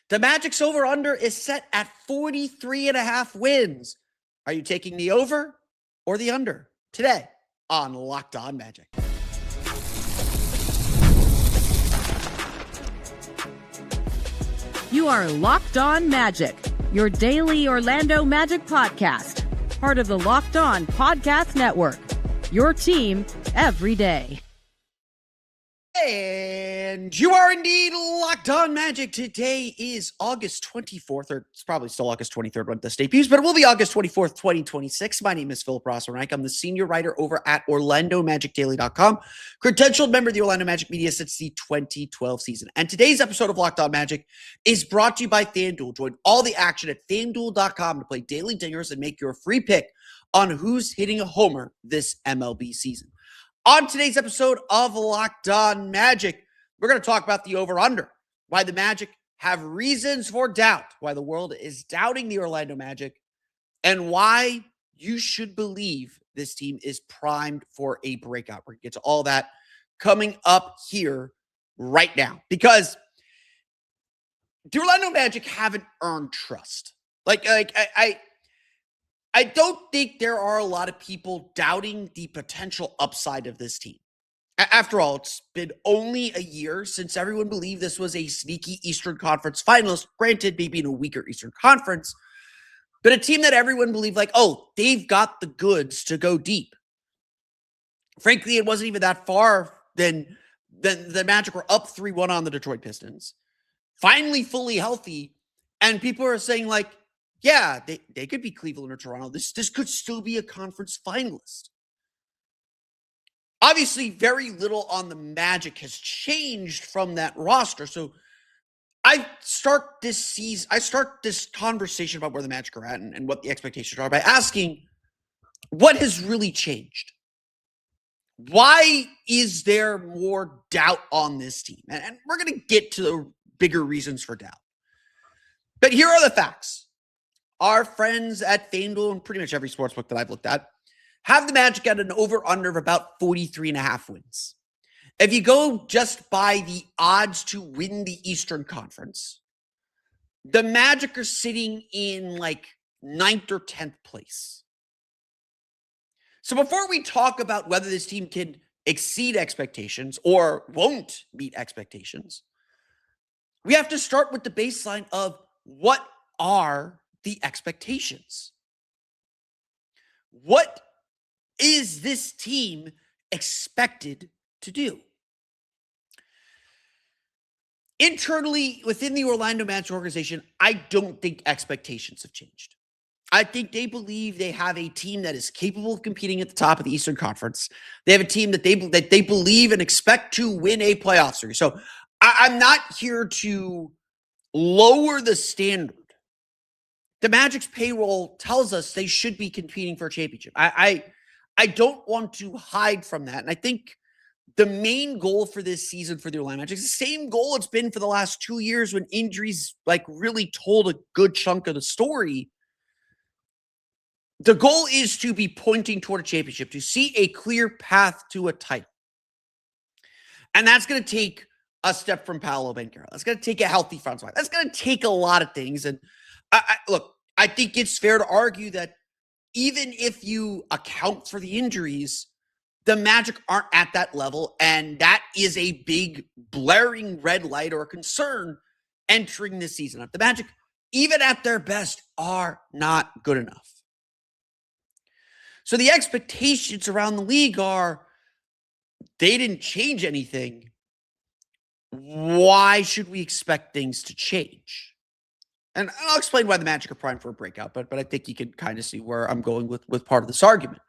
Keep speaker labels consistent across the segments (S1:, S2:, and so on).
S1: The Magic's over-under is set at 43.5 wins. Are you taking the over or the under? Today on Locked On Magic.
S2: You are Locked On Magic, your daily Orlando Magic podcast. Part of the Locked On Podcast Network. Your team every day.
S1: And you are indeed Locked On Magic. Today is August 24th, or it's probably still August 23rd when this debuts, but it will be August 24th, 2026. My name is Philip Rossman-Reich. I'm the senior writer over at OrlandoMagicDaily.com, credentialed member of the Orlando Magic media since the 2012 season. And today's episode of Locked On Magic is brought to you by FanDuel. Join all the action at FanDuel.com to play daily dingers and make your free pick on who's hitting a homer this MLB season. On today's episode of Locked On Magic, we're going to talk about the over-under, why the Magic have reasons for doubt, why the world is doubting the Orlando Magic, and why you should believe this team is primed for a breakout. We're going to get to all that coming up here right now, because the Orlando Magic haven't earned trust. I don't think there are a lot of people doubting the potential upside of this team. After all, it's been only a year since everyone believed this was a sneaky Eastern Conference finalist, granted maybe in a weaker Eastern Conference, but a team that everyone believed they've got the goods to go deep. Frankly, it wasn't even that far than the Magic were up 3-1 on the Detroit Pistons, finally fully healthy, and people are saying yeah, they could be Cleveland or Toronto. This could still be a conference finalist. Obviously, very little on the Magic has changed from that roster. So I start this conversation about where the Magic are at and what the expectations are by asking, what has really changed? Why is there more doubt on this team? And we're going to get to the bigger reasons for doubt. But here are the facts. Our friends at FanDuel and pretty much every sportsbook that I've looked at have the Magic at an over-under of about 43.5 wins. If you go just by the odds to win the Eastern Conference, the Magic are sitting in 9th or 10th place. So before we talk about whether this team can exceed expectations or won't meet expectations, we have to start with the baseline of what are the expectations. What is this team expected to do? Internally, within the Orlando Magic organization, I don't think expectations have changed. I think they believe they have a team that is capable of competing at the top of the Eastern Conference. They have a team that they believe and expect to win a playoff series. So I'm not here to lower the standard. The Magic's payroll tells us they should be competing for a championship. I don't want to hide from that. And I think the main goal for this season for the Orlando Magic is the same goal it's been for the last 2 years when injuries really told a good chunk of the story. The goal is to be pointing toward a championship, to see a clear path to a title. And that's going to take a step from Paolo Banchero. That's going to take a healthy Franz Wagner. That's going to take a lot of things. And I think it's fair to argue that even if you account for the injuries, the Magic aren't at that level, and that is a big blaring red light or a concern entering this season. The Magic, even at their best, are not good enough. So the expectations around the league are, they didn't change anything. Why should we expect things to change? And I'll explain why the Magic are primed for a breakout, but I think you can kind of see where I'm going with part of this argument.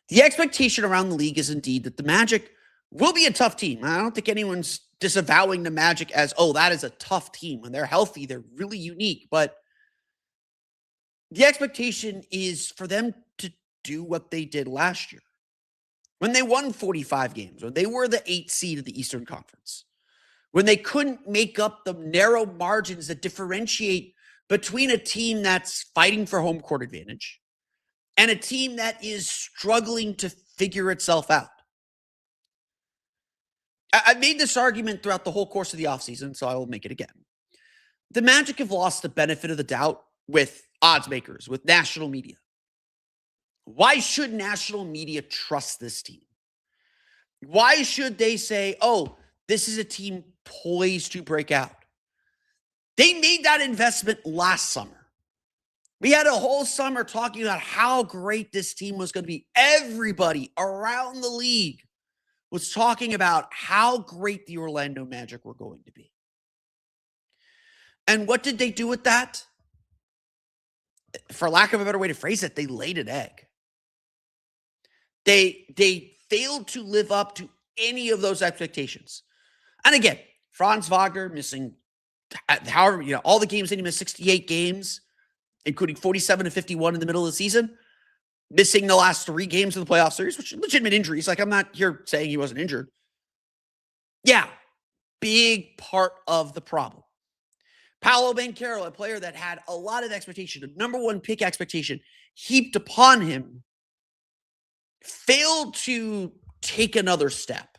S1: The expectation around the league is indeed that the Magic will be a tough team. I don't think anyone's disavowing the Magic as, that is a tough team. When they're healthy, they're really unique. But the expectation is for them to do what they did last year, when they won 45 games, when they were the 8th seed of the Eastern Conference, when they couldn't make up the narrow margins that differentiate between a team that's fighting for home court advantage and a team that is struggling to figure itself out. I made this argument throughout the whole course of the offseason, so I will make it again. The Magic have lost the benefit of the doubt with odds makers, with national media. Why should national media trust this team? Why should they say, oh, this is a team poised to break out? They made that investment last summer. We had a whole summer talking about how great this team was going to be. Everybody around the league was talking about how great the Orlando Magic were going to be. And what did they do with that? For lack of a better way to phrase it, they laid an egg. They failed to live up to any of those expectations. And again, Franz Wagner missing however, all the games that he missed, 68 games, including 47 to 51 in the middle of the season, missing the last 3 games of the playoff series, which are legitimate injuries. Like, I'm not here saying he wasn't injured. Yeah, big part of the problem. Paolo Banchero, a player that had a lot of expectation, a number 1 pick expectation heaped upon him, failed to take another step.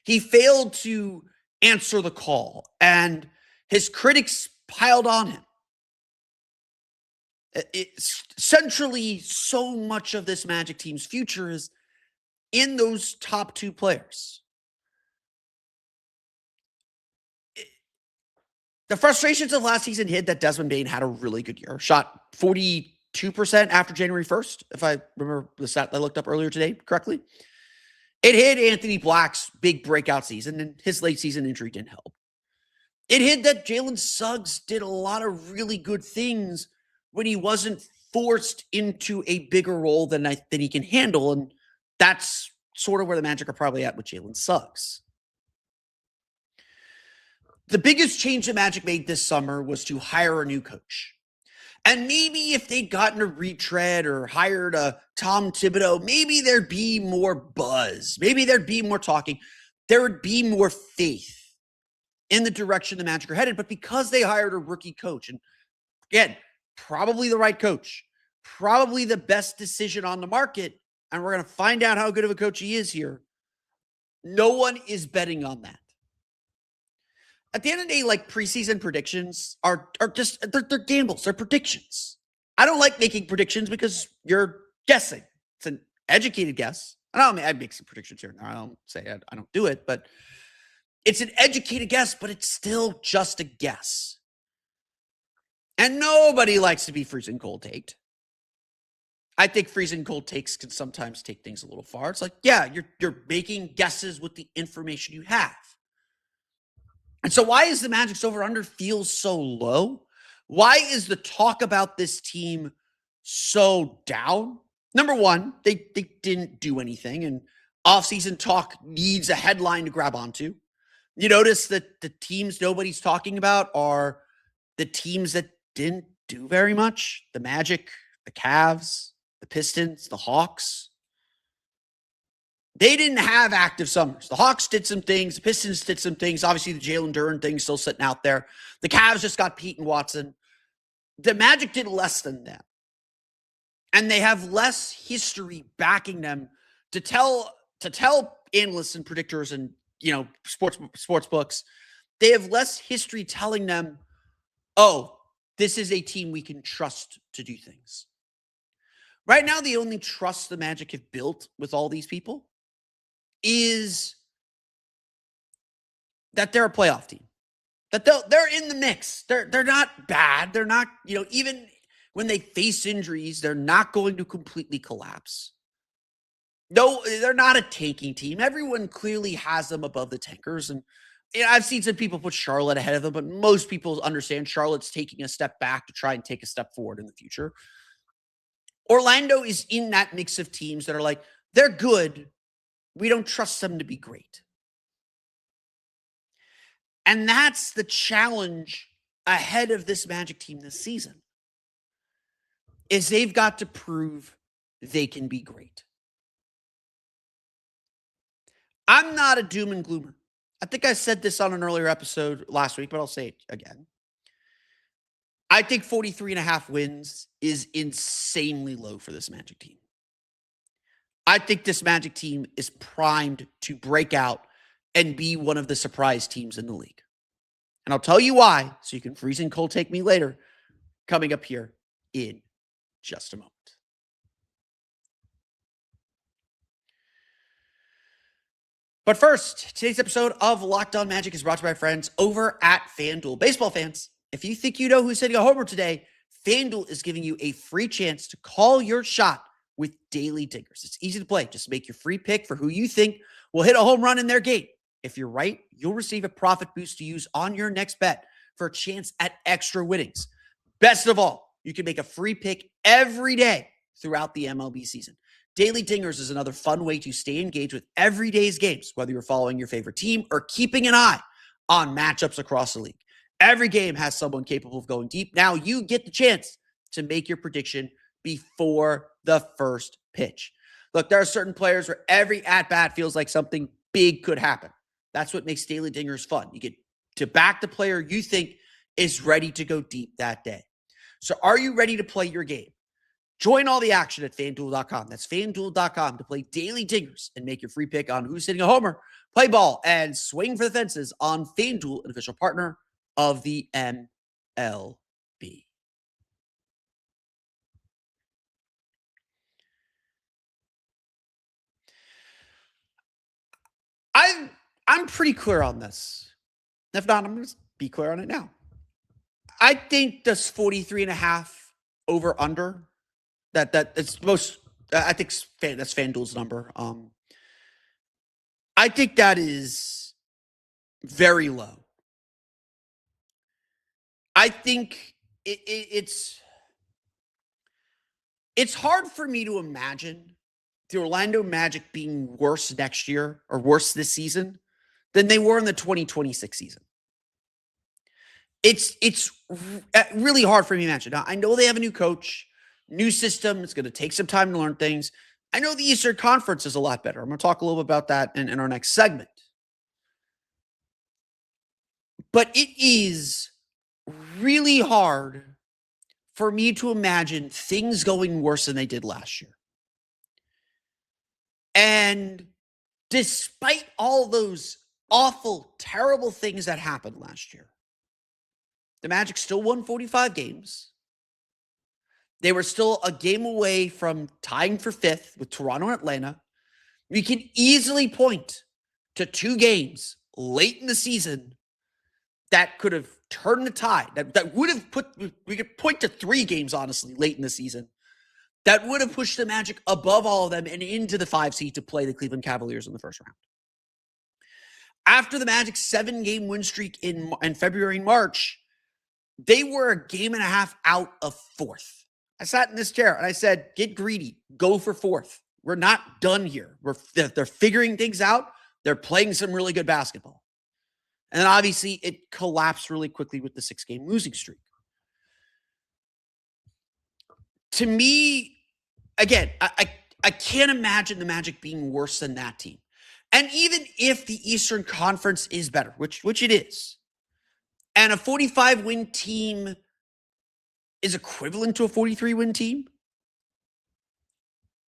S1: He failed to answer the call, and his critics piled on him. Centrally, so much of this Magic team's future is in those top 2 players. The frustrations of last season hid that Desmond Bane had a really good year. Shot 42% after January 1st, if I remember the stat I looked up earlier today correctly. It hid Anthony Black's big breakout season, and his late season injury didn't help. It hid that Jalen Suggs did a lot of really good things when he wasn't forced into a bigger role than he can handle, and that's sort of where the Magic are probably at with Jalen Suggs. The biggest change the Magic made this summer was to hire a new coach. And maybe if they'd gotten a retread or hired a Tom Thibodeau, maybe there'd be more buzz. Maybe there'd be more talking. There would be more faith in the direction the Magic are headed. But because they hired a rookie coach, and again, probably the right coach, probably the best decision on the market, and we're going to find out how good of a coach he is here, no one is betting on that. At the end of the day, like, preseason predictions are just, they're gambles. They're predictions. I don't like making predictions because you're guessing. It's an educated guess. I make some predictions here and there. I don't say I don't do it, but it's an educated guess, but it's still just a guess. And nobody likes to be freezing cold taked. I think freezing cold takes can sometimes take things a little far. It's like, yeah, you're making guesses with the information you have. And so why is the Magic's over-under feel so low? Why is the talk about this team so down? Number one, they didn't do anything, and offseason talk needs a headline to grab onto. You notice that the teams nobody's talking about are the teams that didn't do very much. The Magic, the Cavs, the Pistons, the Hawks. They didn't have active summers. The Hawks did some things. The Pistons did some things. Obviously, the Jalen Duren thing still sitting out there. The Cavs just got Pete and Watson. The Magic did less than that. And they have less history backing them to tell analysts and predictors and, sports books. They have less history telling them, oh, this is a team we can trust to do things. Right now, the only trust the Magic have built with all these people is that they're a playoff team, that they're in the mix. They're not bad. They're not, even when they face injuries, they're not going to completely collapse. No, they're not a tanking team. Everyone clearly has them above the tankers. And I've seen some people put Charlotte ahead of them, but most people understand Charlotte's taking a step back to try and take a step forward in the future. Orlando is in that mix of teams that are like, they're good. We don't trust them to be great. And that's the challenge ahead of this Magic team this season, is they've got to prove they can be great. I'm not a doom and gloomer. I think I said this on an earlier episode last week, but I'll say it again. I think 43.5 wins is insanely low for this Magic team. I think this Magic team is primed to break out and be one of the surprise teams in the league. And I'll tell you why, so you can freeze and cold take me later, coming up here in just a moment. But first, today's episode of Locked On Magic is brought to you by friends over at FanDuel. Baseball fans, if you think you know who's hitting a homer today, FanDuel is giving you a free chance to call your shot with Daily Dingers. It's easy to play. Just make your free pick for who you think will hit a home run in their game. If you're right, you'll receive a profit boost to use on your next bet for a chance at extra winnings. Best of all, you can make a free pick every day throughout the MLB season. Daily Dingers is another fun way to stay engaged with every day's games, whether you're following your favorite team or keeping an eye on matchups across the league. Every game has someone capable of going deep. Now you get the chance to make your prediction before the first pitch. Look, there are certain players where every at-bat feels like something big could happen. That's what makes Daily Dingers fun. You get to back the player you think is ready to go deep that day. So are you ready to play your game? Join all the action at FanDuel.com. That's FanDuel.com to play Daily Dingers and make your free pick on who's hitting a homer, play ball, and swing for the fences on FanDuel, an official partner of the MLB. I'm pretty clear on this. If not, I'm going to be clear on it now. I think this 43 and a half over under that's most, I think that's FanDuel's number. I think that is very low. I think it's hard for me to imagine the Orlando Magic being worse next year or worse this season than they were in the 2026 season. It's really hard for me to imagine. Now, I know they have a new coach, new system. It's going to take some time to learn things. I know the Eastern Conference is a lot better. I'm going to talk a little bit about that in our next segment. But it is really hard for me to imagine things going worse than they did last year. And despite all those awful, terrible things that happened last year, the Magic still won 45 games. They were still a game away from tying for fifth with Toronto and Atlanta. We can easily point to two games late in the season that could have turned the tide. That would have we could point to three games, honestly, late in the season that would have pushed the Magic above all of them and into the 5 seed to play the Cleveland Cavaliers in the first round. After the Magic's 7-game win streak in February and March, they were a game and a half out of fourth. I sat in this chair and I said, get greedy, go for fourth. We're not done here. They're figuring things out. They're playing some really good basketball. And then obviously it collapsed really quickly with the 6-game losing streak. To me, again, I can't imagine the Magic being worse than that team. And even if the Eastern Conference is better, which it is, and a 45-win team is equivalent to a 43-win team,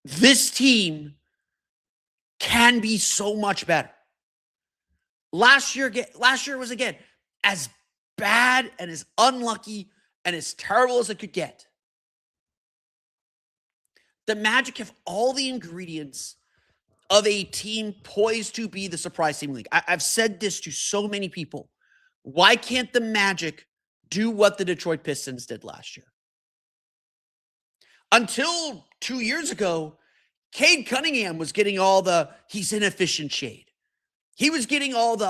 S1: this team can be so much better. Last year was, again, as bad and as unlucky and as terrible as it could get. The Magic have all the ingredients of a team poised to be the surprise team league. I've said this to so many people. Why can't the Magic do what the Detroit Pistons did last year? Until 2 years ago, Cade Cunningham was getting all the he's inefficient shade. He was getting all the,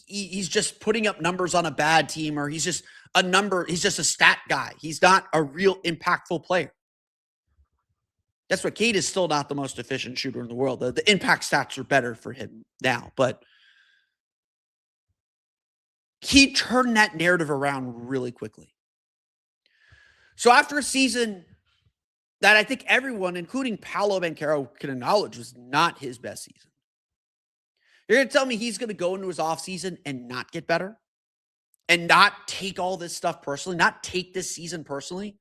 S1: he's just putting up numbers on a bad team, or he's just a stat guy. He's not a real impactful player. That's why Cade is still not the most efficient shooter in the world. The impact stats are better for him now, but he turned that narrative around really quickly. So after a season that I think everyone, including Paolo Banchero, can acknowledge was not his best season, you're going to tell me he's going to go into his offseason and not get better? And not take all this stuff personally? Not take this season personally?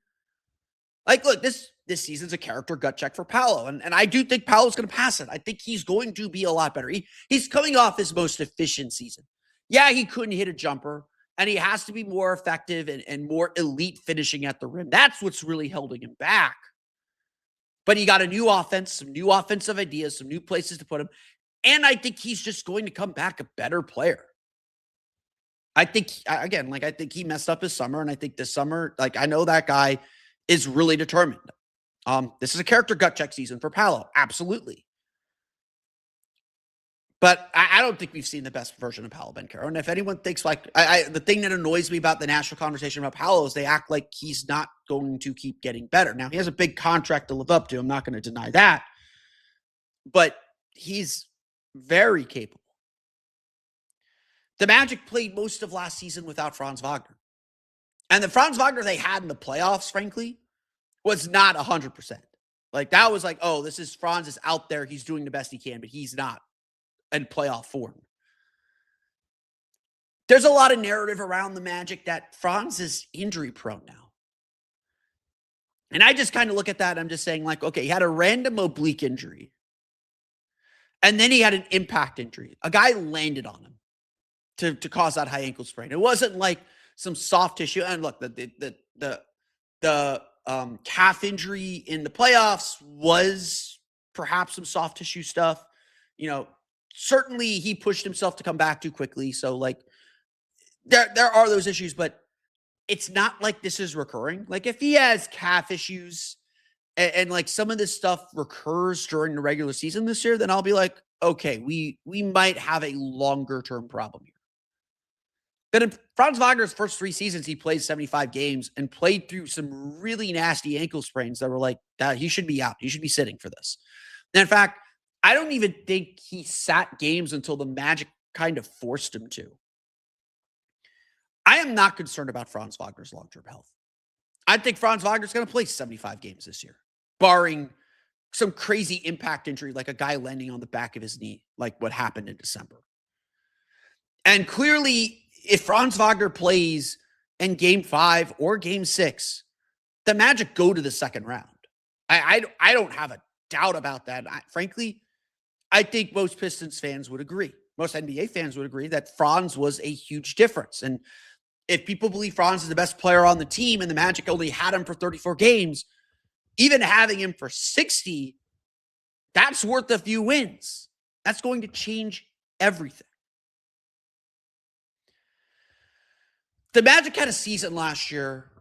S1: Like, look, this season's a character gut check for Paolo. And I do think Paolo's going to pass it. I think he's going to be a lot better. He's coming off his most efficient season. Yeah, he couldn't hit a jumper, and he has to be more effective and more elite finishing at the rim. That's what's really holding him back. But he got a new offense, some new offensive ideas, some new places to put him. And I think he's just going to come back a better player. I think, again, I think he messed up his summer. And I think this summer, I know that guy is really determined. This is a character gut check season for Paolo. Absolutely. But I don't think we've seen the best version of Paolo Banchero. And if anyone thinks the thing that annoys me about the national conversation about Paolo is they act like he's not going to keep getting better. Now, he has a big contract to live up to. I'm not going to deny that. But he's very capable. The Magic played most of last season without Franz Wagner. And the Franz Wagner they had in the playoffs, frankly, was not 100%. That was oh, this is Franz is out there. He's doing the best he can, but he's not in playoff form. There's a lot of narrative around the Magic that Franz is injury prone now. And I just kind of look at that. I'm just saying okay, he had a random oblique injury. And then he had an impact injury. A guy landed on him to cause that high ankle sprain. It wasn't some soft tissue. And look, the calf injury in the playoffs was perhaps some soft tissue stuff. Certainly he pushed himself to come back too quickly. So there are those issues, but it's not like this is recurring. If he has calf issues and some of this stuff recurs during the regular season this year, then I'll be okay, we might have a longer term problem here. But in Franz Wagner's first 3 seasons, he played 75 games and played through some really nasty ankle sprains that were that he should be out. He should be sitting for this. And in fact, I don't even think he sat games until the Magic kind of forced him to. I am not concerned about Franz Wagner's long-term health. I think Franz Wagner's going to play 75 games this year, barring some crazy impact injury like a guy landing on the back of his knee, like what happened in December. And clearly, if Franz Wagner plays in Game 5 or Game 6, the Magic go to the second round. I don't have a doubt about that. Frankly, I think most Pistons fans would agree. Most NBA fans would agree that Franz was a huge difference. And if people believe Franz is the best player on the team and the Magic only had him for 34 games, even having him for 60, that's worth a few wins. That's going to change everything. The Magic had a season last year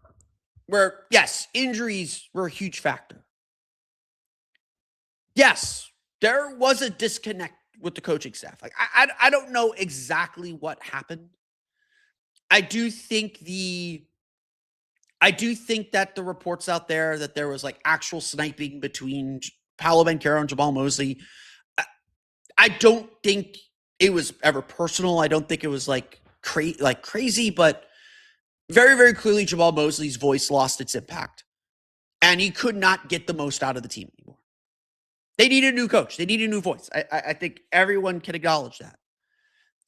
S1: where, yes, injuries were a huge factor. Yes, there was a disconnect with the coaching staff. I don't know exactly what happened. I do think that the reports out there that there was actual sniping between Paolo Banchero and Jamal Mosley. I don't think it was ever personal. I don't think it was crazy, but very, very clearly Jamal Mosley's voice lost its impact. And he could not get the most out of the team anymore. They need a new coach. They need a new voice. I think everyone can acknowledge that.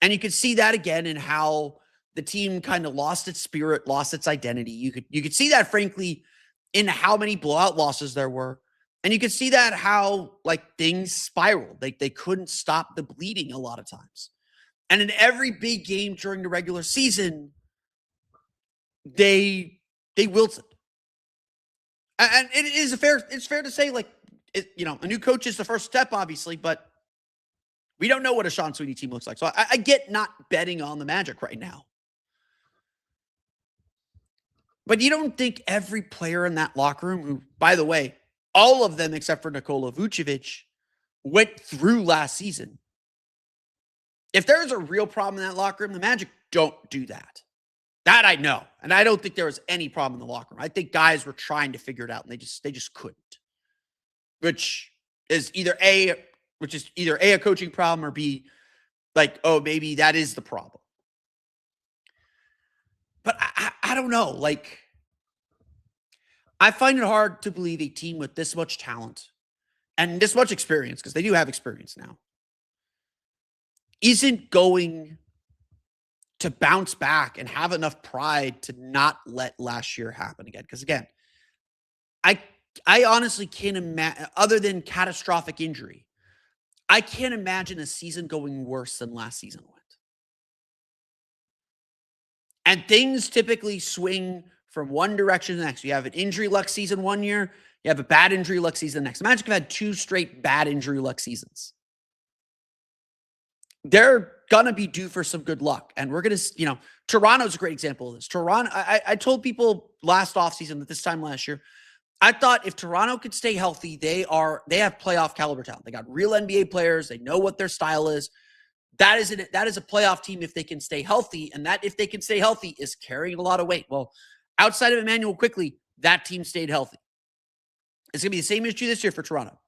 S1: And you could see that again in how the team kind of lost its spirit, lost its identity. You could see that, frankly, in how many blowout losses there were. And you could see that how things spiraled. They couldn't stop the bleeding a lot of times. And in every big game during the regular season, they wilted. And it's fair to say, a new coach is the first step, obviously, but we don't know what a Sean Sweeney team looks like. So I get not betting on the Magic right now. But you don't think every player in that locker room, who, by the way, all of them except for Nikola Vucevic, went through last season. If there's a real problem in that locker room, the Magic don't do that. That I know. And I don't think there was any problem in the locker room. I think guys were trying to figure it out and they just couldn't. Which is either A, a coaching problem, or B, oh, maybe that is the problem. But I don't know. I find it hard to believe a team with this much talent and this much experience, because they do have experience now, isn't going to bounce back and have enough pride to not let last year happen again. Because again, I honestly can't imagine, other than catastrophic injury, I can't imagine a season going worse than last season went. And things typically swing from one direction to the next. You have an injury luck season one year, you have a bad injury luck season the next. The Magic have had 2 straight bad injury luck seasons. They're gonna be due for some good luck. And we're gonna, Toronto's a great example of this. Toronto, I told people last offseason that this time last year, I thought if Toronto could stay healthy, they have playoff caliber talent. They got real NBA players. They know what their style is. That is a playoff team if they can stay healthy, and that if they can stay healthy is carrying a lot of weight. Well, outside of Emmanuel Quickly, that team stayed healthy. It's going to be the same issue this year for Toronto.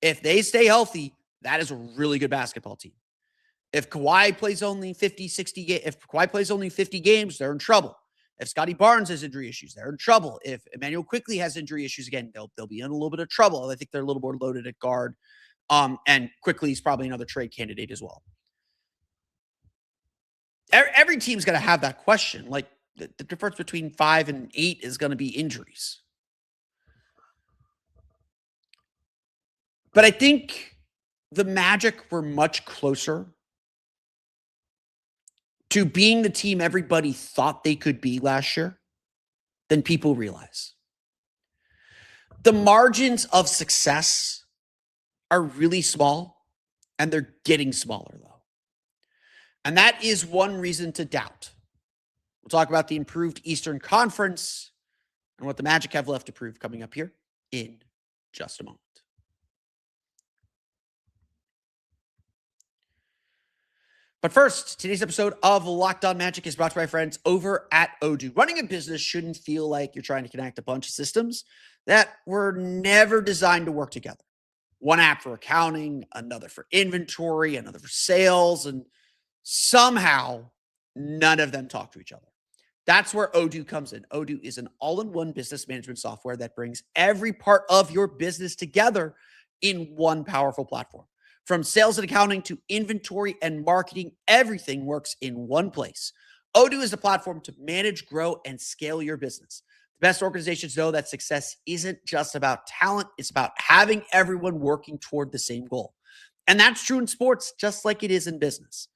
S1: If they stay healthy, that is a really good basketball team. If Kawhi plays only 50 games, they're in trouble. If Scotty Barnes has injury issues, they're in trouble. If Emmanuel Quickly has injury issues again, they'll be in a little bit of trouble. I think they're a little more loaded at guard. And Quickly is probably another trade candidate as well. Every team's going to have that question. Like the difference between 5 and 8 is going to be injuries. But I think the Magic were much closer to being the team everybody thought they could be last year than people realize. The margins of success are really small, and they're getting smaller, though. And that is one reason to doubt. We'll talk about the improved Eastern Conference and what the Magic have left to prove coming up here in just a moment. But first, today's episode of Locked On Magic is brought to my friends over at Odoo. Running a business shouldn't feel like you're trying to connect a bunch of systems that were never designed to work together. One app for accounting, another for inventory, another for sales, and somehow none of them talk to each other. That's where Odoo comes in. Odoo is an all-in-one business management software that brings every part of your business together in one powerful platform. From sales and accounting to inventory and marketing, everything works in one place. Odoo is a platform to manage, grow, and scale your business. The best organizations know that success isn't just about talent. It's about having everyone working toward the same goal. And that's true in sports, just like it is in business.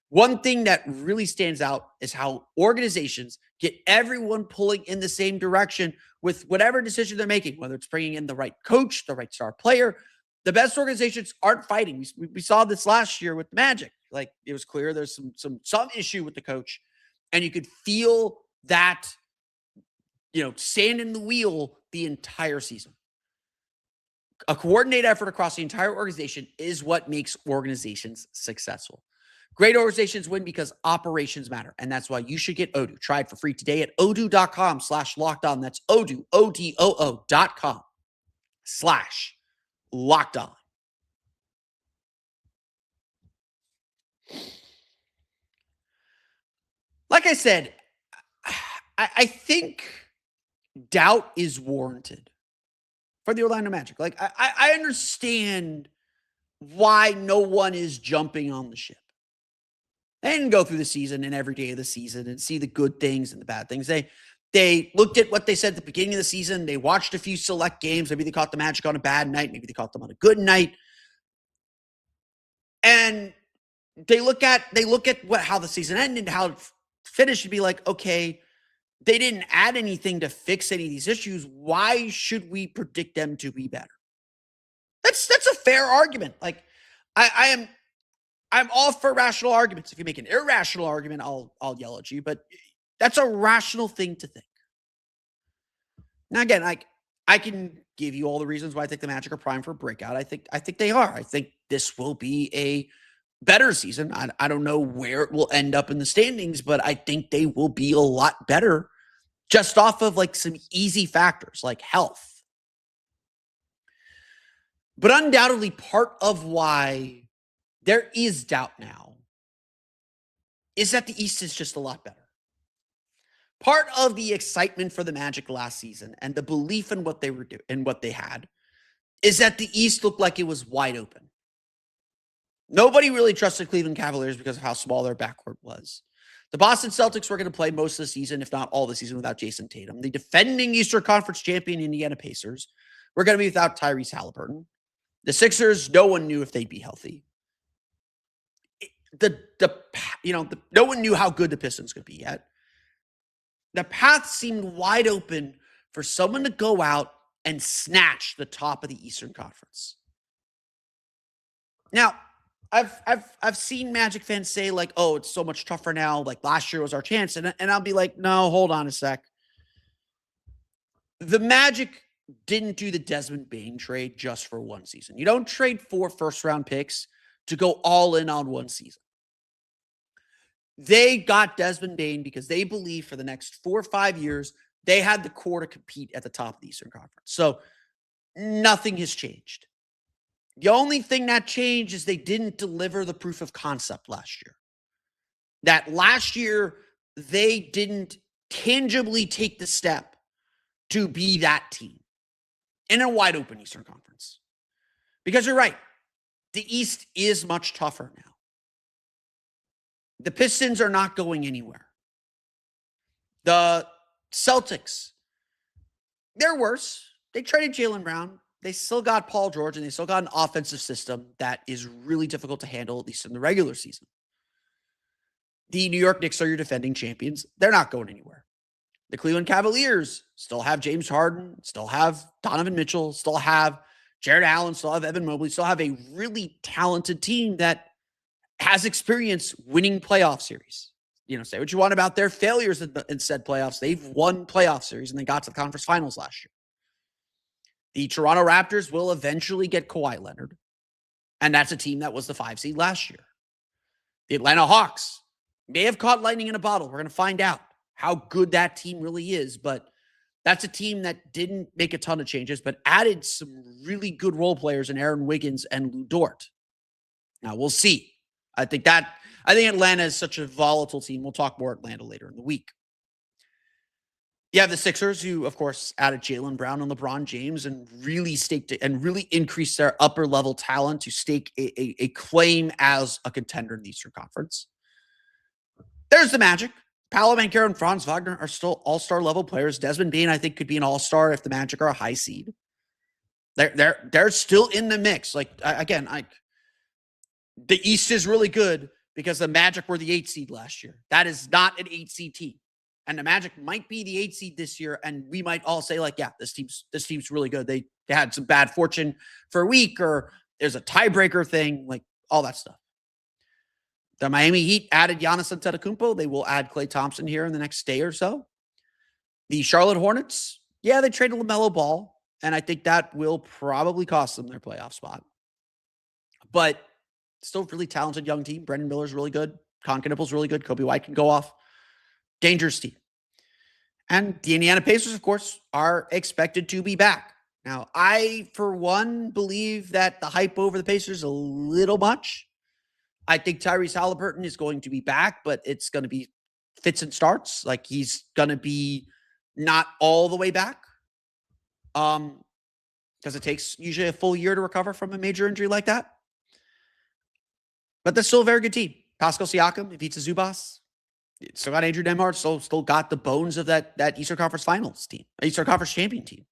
S1: One thing that really stands out is how organizations get everyone pulling in the same direction with whatever decision they're making, whether it's bringing in the right coach, the right star player. The best organizations aren't fighting. We saw this last year with the Magic. Like, it was clear there's some issue with the coach, and you could feel that, sand in the wheel the entire season. A coordinated effort across the entire organization is what makes organizations successful. Great organizations win because operations matter, and that's why you should get Odoo. Try it for free today at odoo.com/lockedon. That's Odoo, odoo.com/lockedon. Like I said, I think doubt is warranted for the Orlando Magic. Like, I understand why no one is jumping on the ship. They didn't go through the season and every day of the season and see the good things and the bad things. They looked at what they said at the beginning of the season. They watched a few select games. Maybe they caught the Magic on a bad night. Maybe they caught them on a good night. And they look at how the season ended and how it finished and be like, okay, they didn't add anything to fix any of these issues. Why should we predict them to be better? That's a fair argument. Like, I'm all for rational arguments. If you make an irrational argument, I'll yell at you, but that's a rational thing to think. Now, again, I can give you all the reasons why I think the Magic are primed for a breakout. I think they are. I think this will be a better season. I don't know where it will end up in the standings, but I think they will be a lot better just off of like some easy factors like health. But undoubtedly, part of why there is doubt now is that the East is just a lot better. Part of the excitement for the Magic last season and the belief in what they were doing and what they had is that the East looked like it was wide open. Nobody really trusted Cleveland Cavaliers because of how small their backcourt was. The Boston Celtics were going to play most of the season, if not all the season, without Jason Tatum. The defending Eastern Conference champion Indiana Pacers were going to be without Tyrese Halliburton. The Sixers, no one knew if they'd be healthy. No one knew how good the Pistons could be yet. The path seemed wide open for someone to go out and snatch the top of the Eastern Conference. Now, I've seen Magic fans say, like, oh, it's so much tougher now. Like, last year was our chance. And I'll be like, no, hold on a sec. The Magic didn't do the Desmond Bane trade just for one season. You don't trade 4 first-round picks to go all in on one season. They got Desmond Bane because they believe for the next 4 or 5 years, they had the core to compete at the top of the Eastern Conference. So nothing has changed. The only thing that changed is they didn't deliver the proof of concept last year. That last year, they didn't tangibly take the step to be that team in a wide open Eastern Conference. Because you're right, the East is much tougher now. The Pistons are not going anywhere. The Celtics, they're worse. They traded Jaylen Brown. They still got Paul George, and they still got an offensive system that is really difficult to handle, at least in the regular season. The New York Knicks are your defending champions. They're not going anywhere. The Cleveland Cavaliers still have James Harden, still have Donovan Mitchell, still have Jared Allen, still have Evan Mobley, still have a really talented team that has experience winning playoff series. Say what you want about their failures in said playoffs. They've won playoff series, and they got to the conference finals last year. The Toronto Raptors will eventually get Kawhi Leonard, and that's a team that was the 5 seed last year. The Atlanta Hawks may have caught lightning in a bottle. We're going to find out how good that team really is, but that's a team that didn't make a ton of changes, but added some really good role players in Aaron Wiggins and Lou Dort. Now, we'll see. I think Atlanta is such a volatile team. We'll talk more Atlanta later in the week. You have the Sixers, who, of course, added Jaylen Brown and LeBron James and really increased their upper level talent to stake a claim as a contender in the Eastern Conference. There's the Magic. Paolo Banchero and Franz Wagner are still all-star level players. Desmond Bane, I think, could be an all-star if the Magic are a high seed. They're still in the mix. The East is really good because the Magic were the 8 seed last year. That is not an 8 seed team. And the Magic might be the 8 seed this year, and we might all say, like, yeah, this team's really good. They had some bad fortune for a week, or there's a tiebreaker thing, like all that stuff. The Miami Heat added Giannis Antetokounmpo. They will add Klay Thompson here in the next day or so. The Charlotte Hornets, yeah, they traded LaMelo Ball, and I think that will probably cost them their playoff spot. But still really talented young team. Brendan Miller's really good. Con Knipple's really good. Kobe White can go off. Dangerous team. And the Indiana Pacers, of course, are expected to be back. Now, I, for one, believe that the hype over the Pacers is a little much. I think Tyrese Halliburton is going to be back, but it's going to be fits and starts. Like, he's going to be not all the way back. Because it takes usually a full year to recover from a major injury like that. But that's still a very good team. Pascal Siakam, Ivica Zubac. Still got Andrew Nembhard. Still got the bones of that Eastern Conference Finals team. Eastern Conference champion team.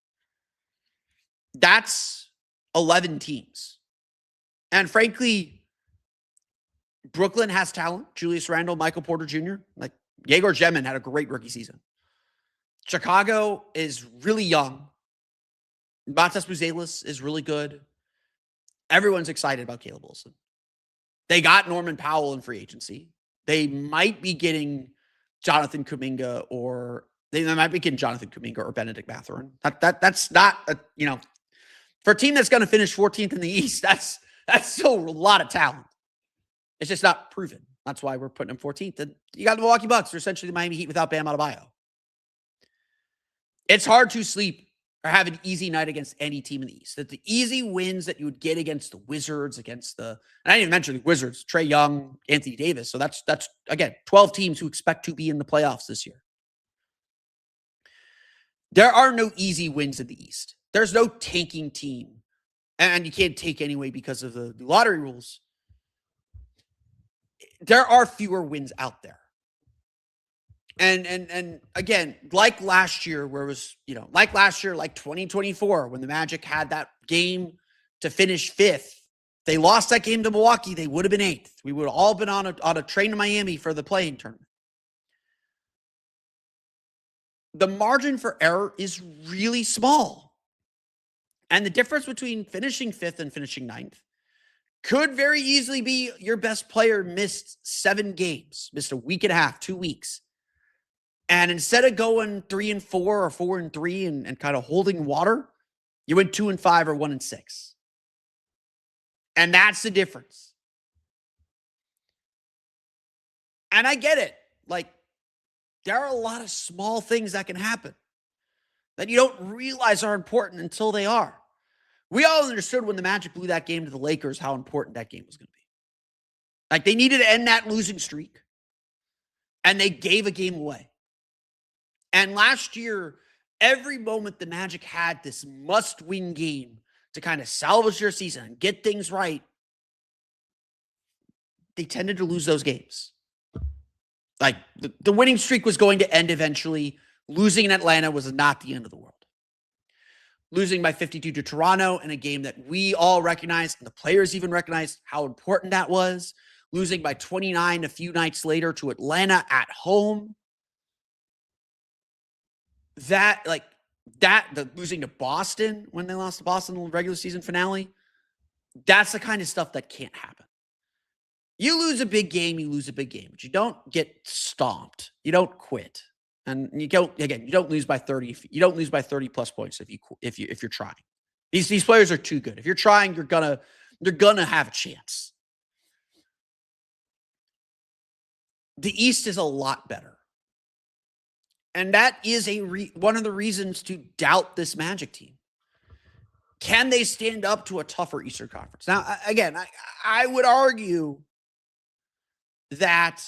S1: That's 11 teams. And frankly, Brooklyn has talent. Julius Randle, Michael Porter Jr. Like, Yegor Zemin had a great rookie season. Chicago is really young. Matas Buzelis is really good. Everyone's excited about Caleb Wilson. They got Norman Powell in free agency. They might be getting Jonathan Kuminga or Benedict Mathurin. That's not for a team that's going to finish 14th in the East. That's still a lot of talent. It's just not proven. That's why we're putting them 14th. And you got the Milwaukee Bucks. They're essentially the Miami Heat without Bam Adebayo. It's hard to sleep or have an easy night against any team in the East. That the easy wins that you would get against the Wizards, and I didn't even mention the Wizards, Trae Young, Anthony Davis. So that's again, 12 teams who expect to be in the playoffs this year. There are no easy wins in the East. There's no tanking team. And you can't take anyway because of the lottery rules. There are fewer wins out there. And again, like last year, where it was, like last year, like 2024, when the Magic had that game to finish 5th, they lost that game to Milwaukee, they would have been 8th. We would have all been on a train to Miami for the play-in tournament. The margin for error is really small. And the difference between finishing 5th and finishing 9th could very easily be your best player missed 7 games, missed a week and a half, 2 weeks. And instead of going 3-4 or 4-3 and kind of holding water, you went 2-5 or 1-6. And that's the difference. And I get it. Like, there are a lot of small things that can happen that you don't realize are important until they are. We all understood when the Magic blew that game to the Lakers how important that game was going to be. Like, they needed to end that losing streak, and they gave a game away. And last year, every moment the Magic had this must-win game to kind of salvage their season and get things right, they tended to lose those games. Like, the winning streak was going to end eventually. Losing in Atlanta was not the end of the world. Losing by 52 to Toronto in a game that we all recognized, and the players even recognized how important that was. Losing by 29 a few nights later to Atlanta at home. Losing to Boston when they lost to Boston in the regular season finale, that's the kind of stuff that can't happen. You lose a big game, but you don't get stomped. You don't quit. And you don't lose by 30. You don't lose by 30 plus points if you're trying. These players are too good. If you're trying, you're gonna have a chance. The East is a lot better. And that is one of the reasons to doubt this Magic team. Can they stand up to a tougher Eastern Conference? Now, again, I would argue that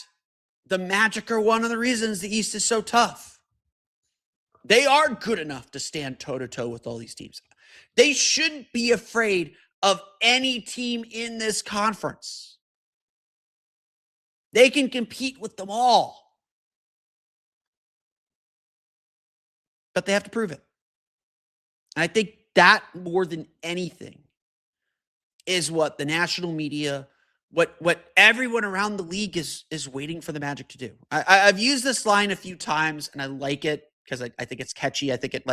S1: the Magic are one of the reasons the East is so tough. They are good enough to stand toe-to-toe with all these teams. They shouldn't be afraid of any team in this conference. They can compete with them all. But they have to prove it. And I think that more than anything is what the national media, what everyone around the league is waiting for the Magic to do. I've used this line a few times, and I like it because I think it's catchy. I think it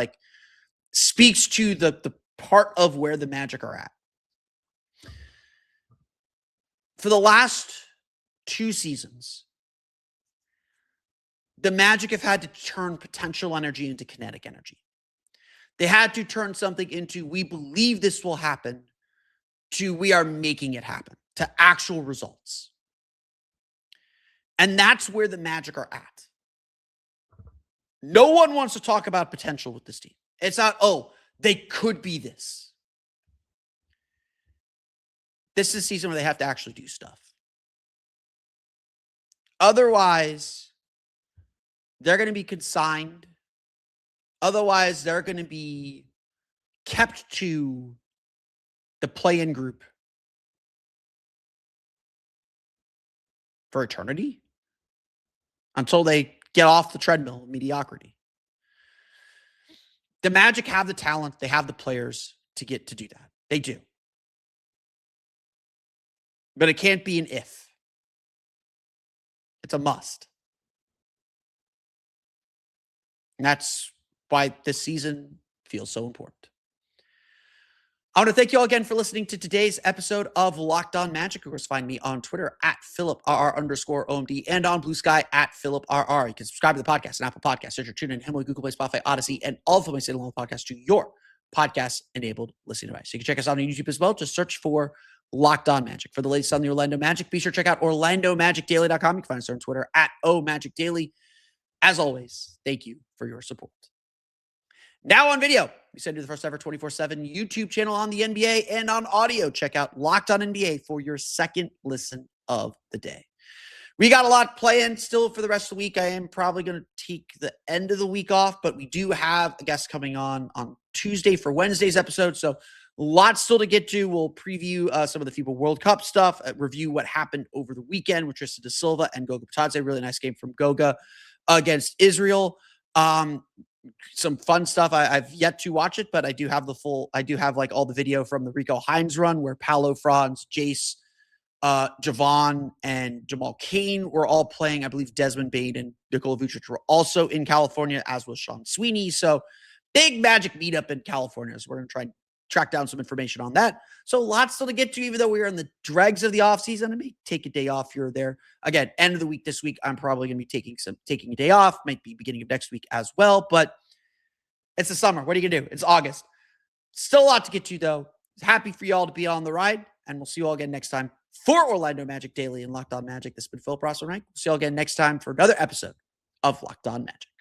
S1: speaks to the part of where the Magic are at. For the last 2 seasons, the Magic have had to turn potential energy into kinetic energy. They had to turn something into, we believe this will happen, to we are making it happen, to actual results. And that's where the Magic are at. No one wants to talk about potential with this team. It's not, they could be this. This is a season where they have to actually do stuff. Otherwise, they're going to be consigned. Otherwise, they're going to be kept to the play-in group for eternity until they get off the treadmill of mediocrity. The Magic have the talent. They have the players to get to do that. They do. But it can't be an if. It's a must. And that's why this season feels so important. I want to thank you all again for listening to today's episode of Locked On Magic. Of course, find me on Twitter at @PhilipRR_OMD and on Blue Sky at PhilipRR. You can subscribe to the podcast on Apple Podcasts, Stitcher, TuneIn, Himalaya, Google Play, Spotify, Odyssey, and all of my state along podcasts to your podcast-enabled listening device. So you can check us out on YouTube as well. Just search for Locked On Magic. For the latest on the Orlando Magic, be sure to check out OrlandoMagicDaily.com. You can find us on Twitter at @OMagicDaily. As always, thank you for your support. Now on video, we send you the first ever 24/7 YouTube channel on the NBA, and on audio, check out Locked On NBA for your second listen of the day. We got a lot playing still for the rest of the week. I am probably going to take the end of the week off, but we do have a guest coming on Tuesday for Wednesday's episode. So lots still to get to. We'll preview some of the FIBA World Cup stuff, review what happened over the weekend with Tristan da Silva and Goga Batadze. Really nice game from Goga. against Israel. Some fun stuff. I've yet to watch it, but I do have like all the video from the Rico Hines run where Paolo, Franz, Jace, Javon, and Jamal Cain were all playing. I believe Desmond Bane and Nikola Vucic were also in California, as was Sean Sweeney. So big Magic meetup in California. So we're going to try and track down some information on that. So lots still to get to, even though we are in the dregs of the offseason. I may take a day off here or there. Again, end of the week this week, I'm probably going to be taking a day off. Might be beginning of next week as well. But it's the summer. What are you going to do? It's August. Still a lot to get to, though. Happy for y'all to be on the ride. And we'll see you all again next time for Orlando Magic Daily and Locked On Magic. This has been Phil Prosser. We'll see you all again next time for another episode of Locked On Magic.